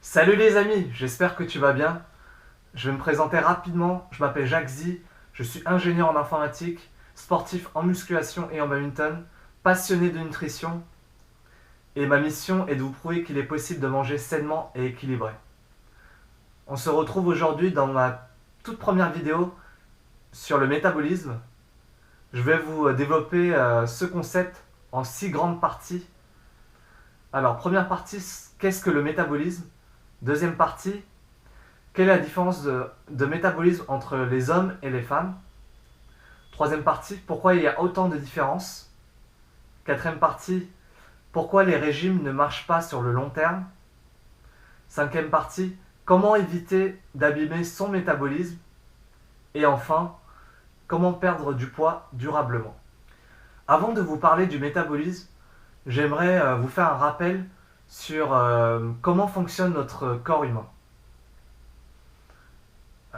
Salut les amis, j'espère que tu vas bien. Je vais me présenter rapidement, je m'appelle Jacques Zi, je suis ingénieur en informatique, sportif en musculation et en badminton, passionné de nutrition et ma mission est de vous prouver qu'il est possible de manger sainement et équilibré. On se retrouve aujourd'hui dans ma toute première vidéo sur le métabolisme. Je vais vous développer ce concept en 6 grandes parties. Alors, première partie, qu'est-ce que le métabolisme? Deuxième partie, quelle est la différence de métabolisme entre les hommes et les femmes? Troisième partie, pourquoi il y a autant de différences? Quatrième partie, pourquoi les régimes ne marchent pas sur le long terme? Cinquième partie, comment éviter d'abîmer son métabolisme? Et enfin, comment perdre du poids durablement? Avant de vous parler du métabolisme, j'aimerais vous faire un rappel sur comment fonctionne notre corps humain.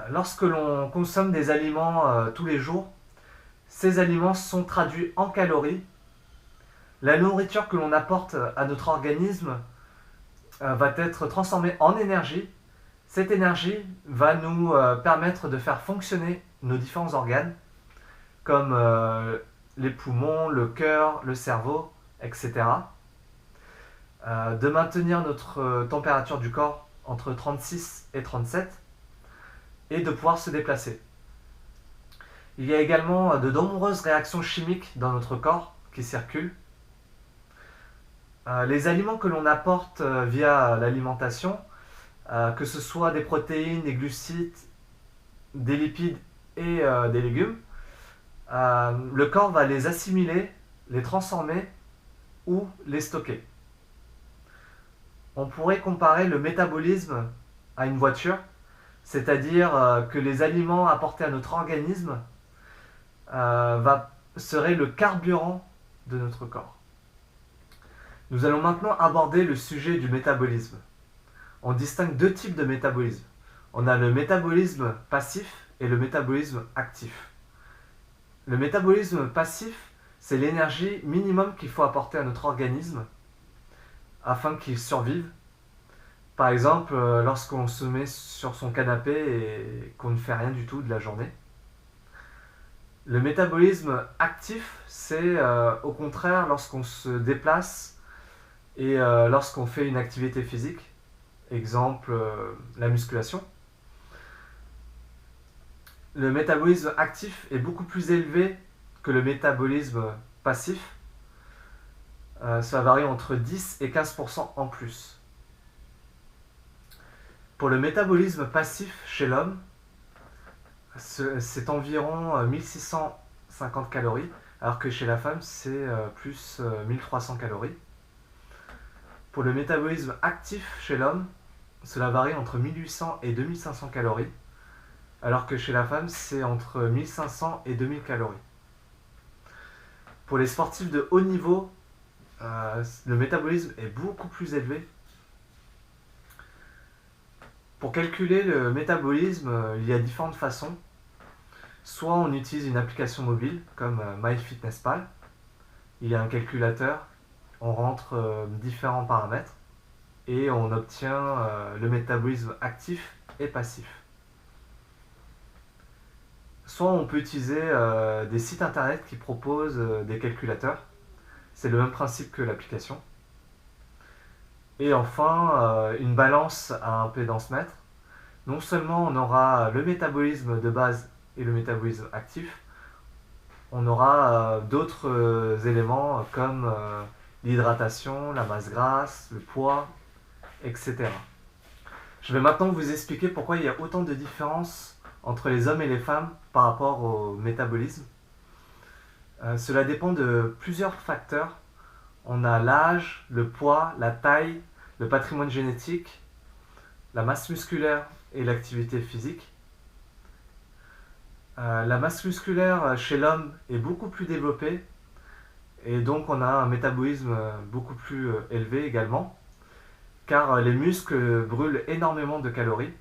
Lorsque l'on consomme des aliments tous les jours, ces aliments sont traduits en calories. La nourriture que l'on apporte à notre organisme va être transformée en énergie. Cette énergie va nous permettre de faire fonctionner nos différents organes, comme les poumons, le cœur, le cerveau, etc. De maintenir notre température du corps entre 36 et 37 et de pouvoir se déplacer. Il y a également de nombreuses réactions chimiques dans notre corps qui circulent. Les aliments que l'on apporte via l'alimentation, que ce soit des protéines, des glucides, des lipides et des légumes, le corps va les assimiler, les transformer ou les stocker. On pourrait comparer le métabolisme à une voiture, c'est-à-dire que les aliments apportés à notre organisme seraient le carburant de notre corps. Nous allons maintenant aborder le sujet du métabolisme. On distingue deux types de métabolisme. On a le métabolisme passif et le métabolisme actif. Le métabolisme passif, c'est l'énergie minimum qu'il faut apporter à notre organisme afin qu'il survive. Par exemple, lorsqu'on se met sur son canapé et qu'on ne fait rien du tout de la journée. Le métabolisme actif, c'est au contraire lorsqu'on se déplace et lorsqu'on fait une activité physique, exemple la musculation. Le métabolisme actif est beaucoup plus élevé que le métabolisme passif. Ça varie entre 10 et 15% en plus. Pour le métabolisme passif chez l'homme, c'est environ 1650 calories, alors que chez la femme, c'est plus 1300 calories. Pour le métabolisme actif chez l'homme, cela varie entre 1800 et 2500 calories, alors que chez la femme, c'est entre 1500 et 2000 calories. Pour les sportifs de haut niveau, le métabolisme est beaucoup plus élevé. Pour calculer le métabolisme, il y a différentes façons. Soit on utilise une application mobile comme MyFitnessPal. Il y a un calculateur, on rentre différents paramètres et on obtient le métabolisme actif et passif. Soit on peut utiliser des sites internet qui proposent des calculateurs. C'est le même principe que l'application. Et enfin, une balance à impédance-mètre. Non seulement on aura le métabolisme de base et le métabolisme actif, on aura d'autres éléments comme l'hydratation, la masse grasse, le poids, etc. Je vais maintenant vous expliquer pourquoi il y a autant de différences entre les hommes et les femmes par rapport au métabolisme. Cela dépend de plusieurs facteurs. On a l'âge, le poids, la taille, le patrimoine génétique, la masse musculaire et l'activité physique. La masse musculaire chez l'homme est beaucoup plus développée et donc on a un métabolisme beaucoup plus élevé également, car les muscles brûlent énormément de calories,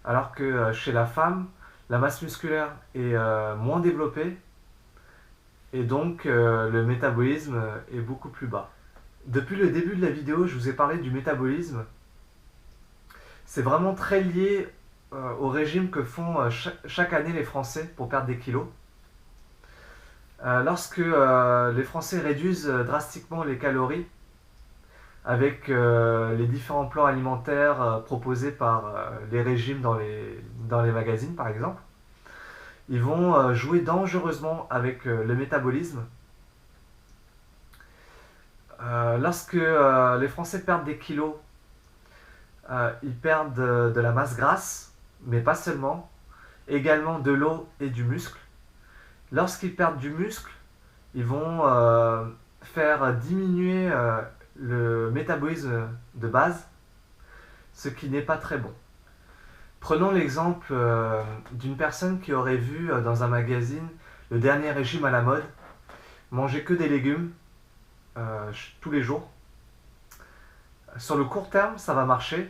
alors que chez la femme, la masse musculaire est moins développée et donc le métabolisme est beaucoup plus bas. Depuis le début de la vidéo, je vous ai parlé du métabolisme C'est vraiment très lié au régime que font chaque année les Français pour perdre des kilos. Lorsque les Français réduisent drastiquement les calories avec les différents plans alimentaires proposés par les régimes dans les magazines par exemple, ils vont jouer dangereusement avec le métabolisme. Lorsque les Français perdent des kilos, ils perdent de la masse grasse, mais pas seulement, également de l'eau et du muscle. Lorsqu'ils perdent du muscle, ils vont faire diminuer le métabolisme de base, ce qui n'est pas très bon. Prenons l'exemple d'une personne qui aurait vu dans un magazine le dernier régime à la mode, manger que des légumes tous les jours. Sur le court terme, ça va marcher,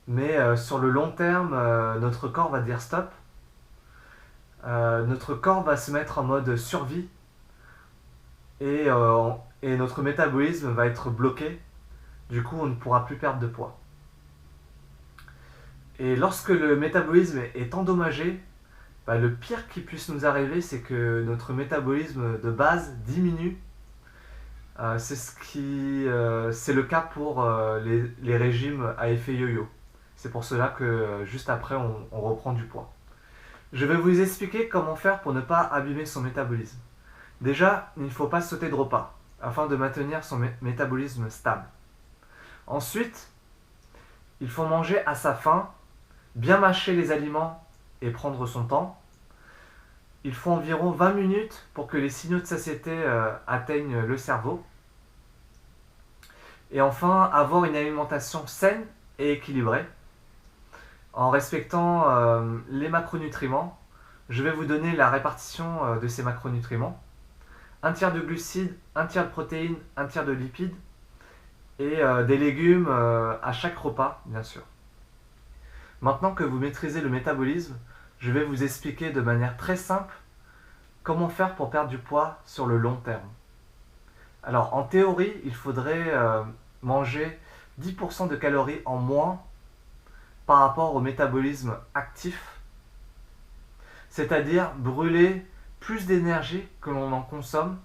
mais sur le long terme, notre corps va dire stop. Notre corps va se mettre en mode survie et notre métabolisme va être bloqué. Du coup, on ne pourra plus perdre de poids. Et lorsque le métabolisme est endommagé, le pire qui puisse nous arriver, c'est que notre métabolisme de base diminue. C'est le cas pour les régimes à effet yo-yo. C'est pour cela que juste après, on reprend du poids. Je vais vous expliquer comment faire pour ne pas abîmer son métabolisme. Déjà, il ne faut pas sauter de repas afin de maintenir son métabolisme stable. Ensuite, il faut manger à sa faim, bien mâcher les aliments et prendre son temps. Il faut environ 20 minutes pour que les signaux de satiété atteignent le cerveau. Et enfin, avoir une alimentation saine et équilibrée. En respectant les macronutriments, je vais vous donner la répartition de ces macronutriments. 1/3 de glucides, 1/3 de protéines, 1/3 de lipides et des légumes à chaque repas, bien sûr. Maintenant que vous maîtrisez le métabolisme, je vais vous expliquer de manière très simple comment faire pour perdre du poids sur le long terme. Alors, en théorie, il faudrait manger 10% de calories en moins par rapport au métabolisme actif, c'est-à-dire brûler plus d'énergie que l'on en consomme.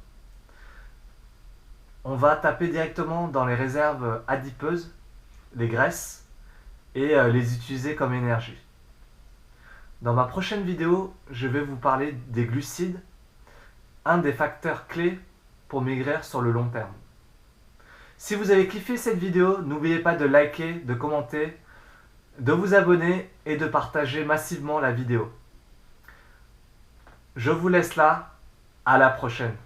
On va taper directement dans les réserves adipeuses, les graisses, et les utiliser comme énergie. Dans ma prochaine vidéo, je vais vous parler des glucides, un des facteurs clés pour maigrir sur le long terme. Si vous avez kiffé cette vidéo, n'oubliez pas de liker, de commenter, de vous abonner et de partager massivement la vidéo. Je vous laisse là, à la prochaine.